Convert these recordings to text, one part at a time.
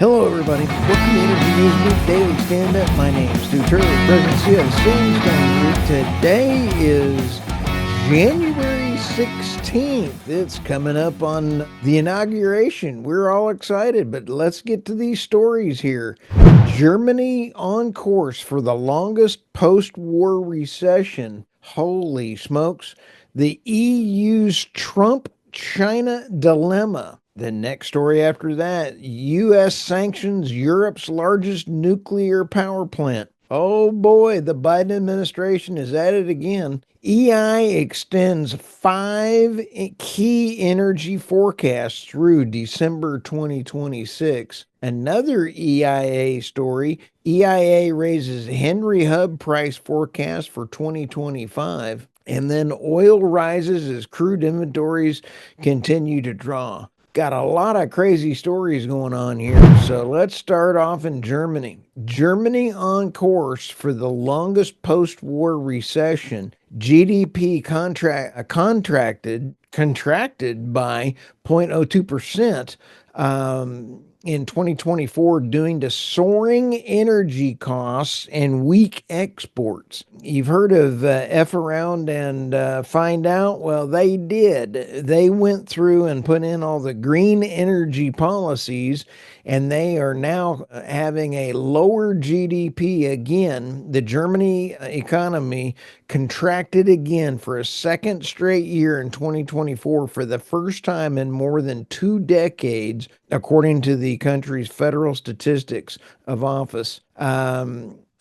Hello, everybody. Welcome to Energy News Group Daily Stand-Up. My name is Stuart Turley, President and CEO of Standup. Today is January 16th. It's coming up on the inauguration. We're all excited, but let's get to these stories here. Germany on course for the longest post-war recession. Holy smokes. The EU's Trump-China dilemma. The next story after that, U.S. sanctions Europe's largest nuclear power plant. Oh boy, the Biden administration is at it again. EI extends 5 key energy forecasts through December 2026. Another EIA story, EIA raises Henry Hub price forecast for 2025. And then oil rises as crude inventories continue to draw. Got a lot of crazy stories going on here. So let's start off in Germany. Germany on course for the longest post-war recession. GDP contracted by 0.02%. In 2024 due to soaring energy costs and weak exports. You've heard of F around and find out? Well, they did. They went through and put in all the green energy policies, and they are now having a lower GDP again. The Germany economy contracted again for a second straight year in 2024 for the first time in more than 2 decades, according to the country's federal statistics of office.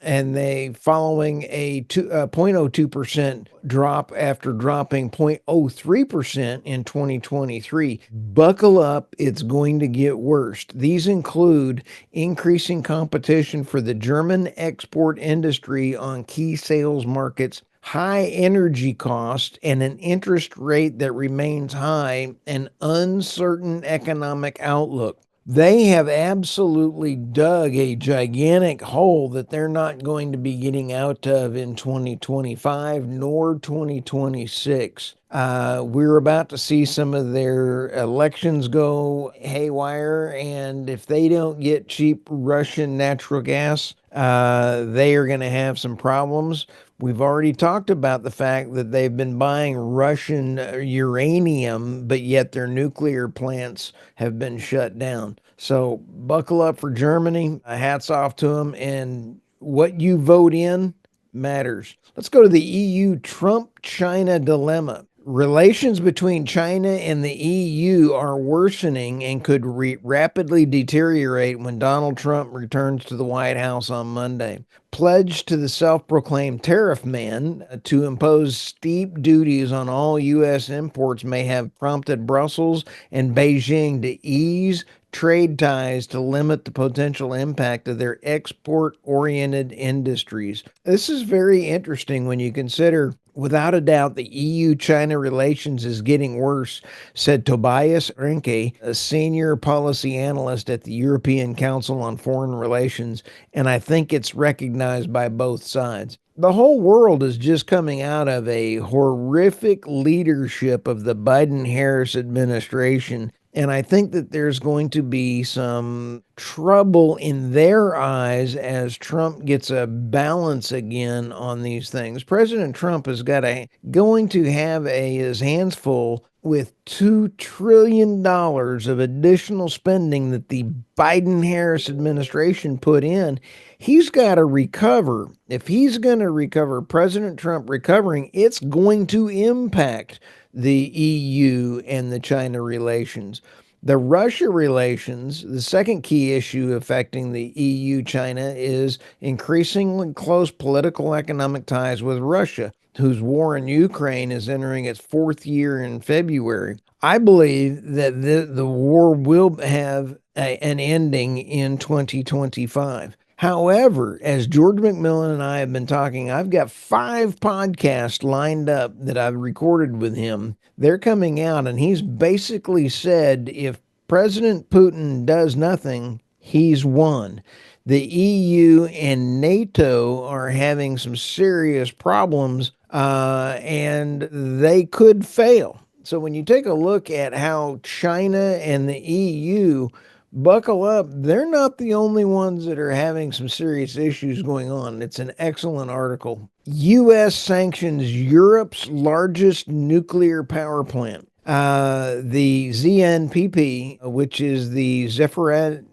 And they following a 0.02% drop after dropping 0.03% in 2023. Buckle up, it's going to get worse. These include increasing competition for the German export industry on key sales markets, high energy costs, and an interest rate that remains high, and uncertain economic outlook. They have absolutely dug a gigantic hole that they're not going to be getting out of in 2025 nor 2026. We're about to see some of their elections go haywire, and if they don't get cheap Russian natural gas, they are going to have some problems. We've already talked about the fact that they've been buying Russian uranium, but yet their nuclear plants have been shut down. So buckle up for Germany. Hats off to them. And what you vote in matters. Let's go to the EU Trump-China dilemma. Relations between China and the EU are worsening and could rapidly deteriorate when Donald Trump returns to the White House on Monday. Pledge to the self-proclaimed tariff man to impose steep duties on all U.S. imports may have prompted Brussels and Beijing to ease trade ties to limit the potential impact of their export-oriented industries. This is very interesting when you consider, without a doubt, the EU-China relations is getting worse, said Tobias Rinke, a senior policy analyst at the European Council on Foreign Relations, and I think it's recognized by both sides. The whole world is just coming out of a horrific leadership of the Biden-Harris administration, and I think that there's going to be some trouble in their eyes as Trump gets a balance again on these things. President Trump is going to have his hands full with $2 trillion of additional spending that the Biden-Harris administration put in. He's got to recover. If he's going to recover, President Trump recovering, it's going to impact the EU and the China relations. The Russia relations, the second key issue affecting the EU-China is increasingly close political economic ties with Russia, whose war in Ukraine is entering its 4th year in February. I believe that the war will have an ending in 2025. However, as George McMillan and I have been talking, I've got 5 podcasts lined up that I've recorded with him. They're coming out, and he's basically said if President Putin does nothing, he's won. The EU and NATO are having some serious problems, and they could fail. So when you take a look at how China and the EU buckle up. They're not the only ones that are having some serious issues going on. It's an excellent article. U.S. sanctions Europe's largest nuclear power plant. The ZNPP, which is the Zephyr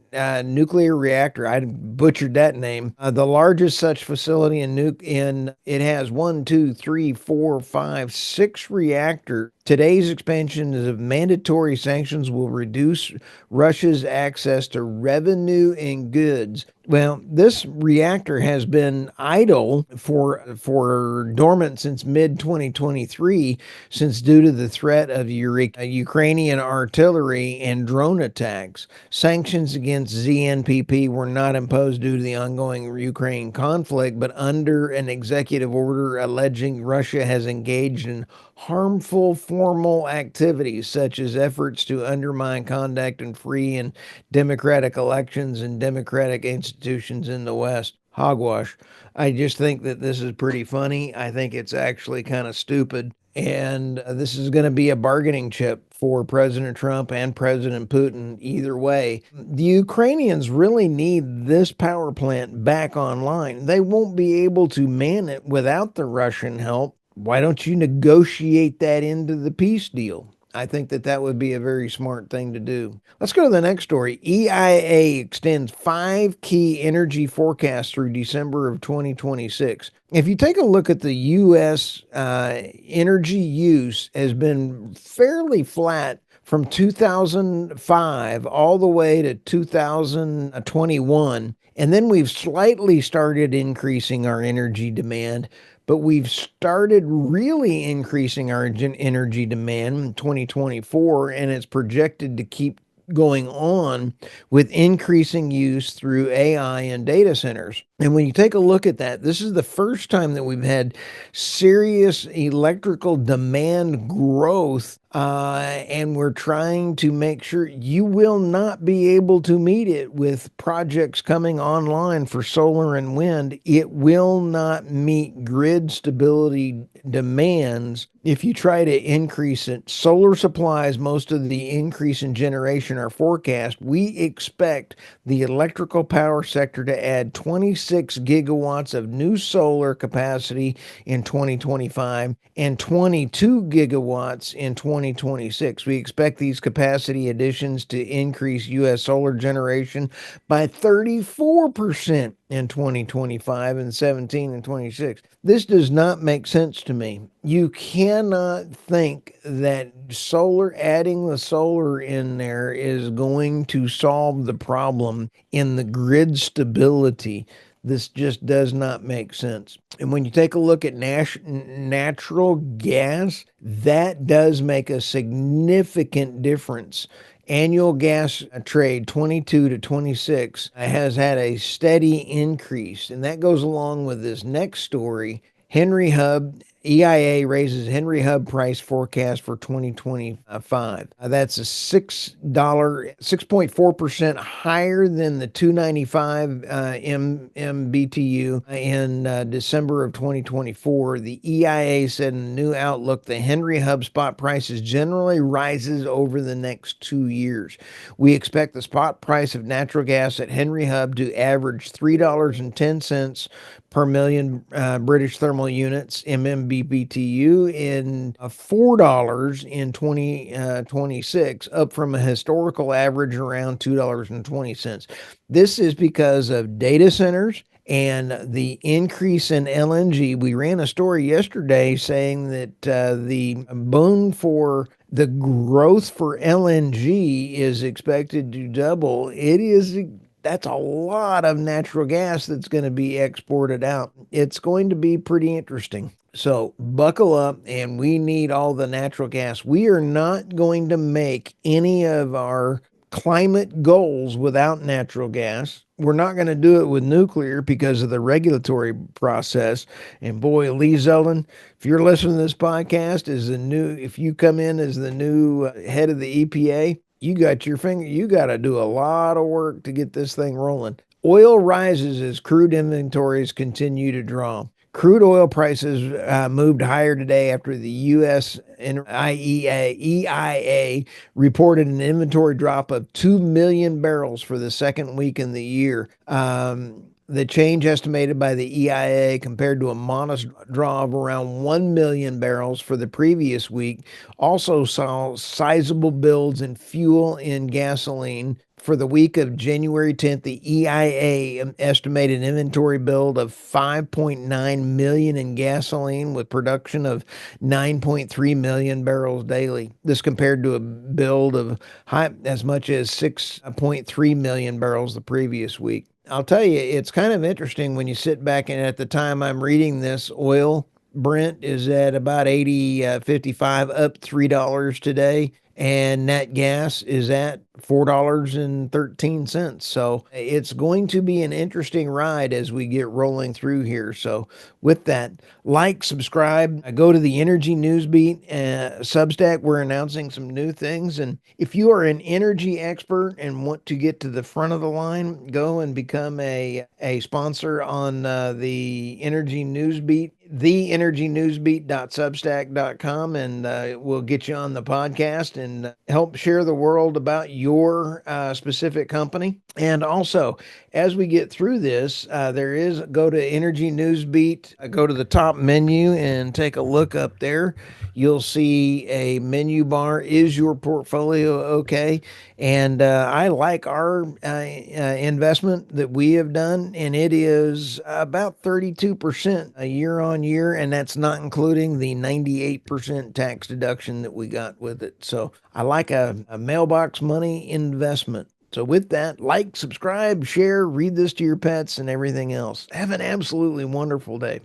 nuclear reactor. I butchered that name. The largest such facility in it has one, two, three, four, five, six reactors. Today's expansion of mandatory sanctions will reduce Russia's access to revenue and goods. Well, this reactor has been idle for dormant since mid 2023, since due to the threat of Ukrainian artillery and drone attacks. Sanctions against ZNPP were not imposed due to the ongoing Ukraine conflict, but under an executive order alleging Russia has engaged in harmful formal activities such as efforts to undermine conduct in free and democratic elections and democratic institutions in the West. Hogwash. I just think that this is pretty funny. I think it's actually kind of stupid. And this is going to be a bargaining chip for President Trump and President Putin either way. The Ukrainians really need this power plant back online. They won't be able to man it without the Russian help. Why don't you negotiate that into the peace deal? I think that that would be a very smart thing to do. Let's go to the next story. EIA extends five key energy forecasts through December of 2026. If you take a look at the U.S. Energy use has been fairly flat from 2005 all the way to 2021. And then we've slightly started increasing our energy demand, but we've started really increasing our energy demand in 2024, and it's projected to keep going on with increasing use through AI and data centers. And when you take a look at that, this is the first time that we've had serious electrical demand growth. And we're trying to make sure you will not be able to meet it with projects coming online for solar and wind. It will not meet grid stability demands if you try to increase it. Solar supplies most of the increase in generation are forecast. We expect the electrical power sector to add 26 gigawatts of new solar capacity in 2025 and 22 gigawatts in 2026. We expect these capacity additions to increase U.S. solar generation by 34% in 2025 and 17 and 26. This does not make sense to me. You cannot think that adding the solar in there is going to solve the problem in the grid stability. This just does not make sense. And when you take a look at natural gas, that does make a significant difference. Annual gas trade 22 to 26 has had a steady increase, and that goes along with this next story. Henry Hub EIA raises Henry Hub price forecast for 2025. That's a $6.4% higher than the 295 MMBTU in December of 2024. The EIA said in the new outlook the Henry Hub spot prices generally rises over the next 2 years. We expect the spot price of natural gas at Henry Hub to average $3.10 per million British thermal units, MMBTU, in $4 in 2026, up from a historical average around $2.20. This is because of data centers and the increase in LNG. We ran a story yesterday saying that the boom for the growth for LNG is expected to double. That's a lot of natural gas that's going to be exported out. It's going to be pretty interesting. So buckle up, and we need all the natural gas. We are not going to make any of our climate goals without natural gas. We're not going to do it with nuclear because of the regulatory process. And boy, Lee Zeldin, if you're listening to this podcast if you come in as the new head of the EPA, you got to do a lot of work to get this thing rolling. Oil rises as crude inventories continue to draw. Crude oil prices moved higher today after the U.S. and EIA reported an inventory drop of 2 million barrels for the second week in the year. The change estimated by the EIA compared to a modest draw of around 1 million barrels for the previous week also saw sizable builds in fuel and gasoline. For the week of January 10th, the EIA estimated inventory build of 5.9 million in gasoline with production of 9.3 million barrels daily. This compared to a build of as much as 6.3 million barrels the previous week. I'll tell you, it's kind of interesting when you sit back and at the time I'm reading this, oil Brent is at about 80.55, up $3 today, and net gas is at $4.13. So it's going to be an interesting ride as we get rolling through here. So with that, like, subscribe, go to the Energy Newsbeat Substack. We're announcing some new things. And if you are an energy expert and want to get to the front of the line, go and become a sponsor on the Energy Newsbeat, theenergynewsbeat.substack.com, and we'll get you on the podcast and help share the world about your specific company. And also, as we get through this, go to Energy Newsbeat, go to the top menu and take a look up there. You'll see a menu bar. Is your portfolio okay? And I like our investment that we have done, and it is about 32% a year on year, and that's not including the 98% tax deduction that we got with it. So I like a mailbox money investment. So with that, like, subscribe, share, read this to your pets and everything else. Have an absolutely wonderful day.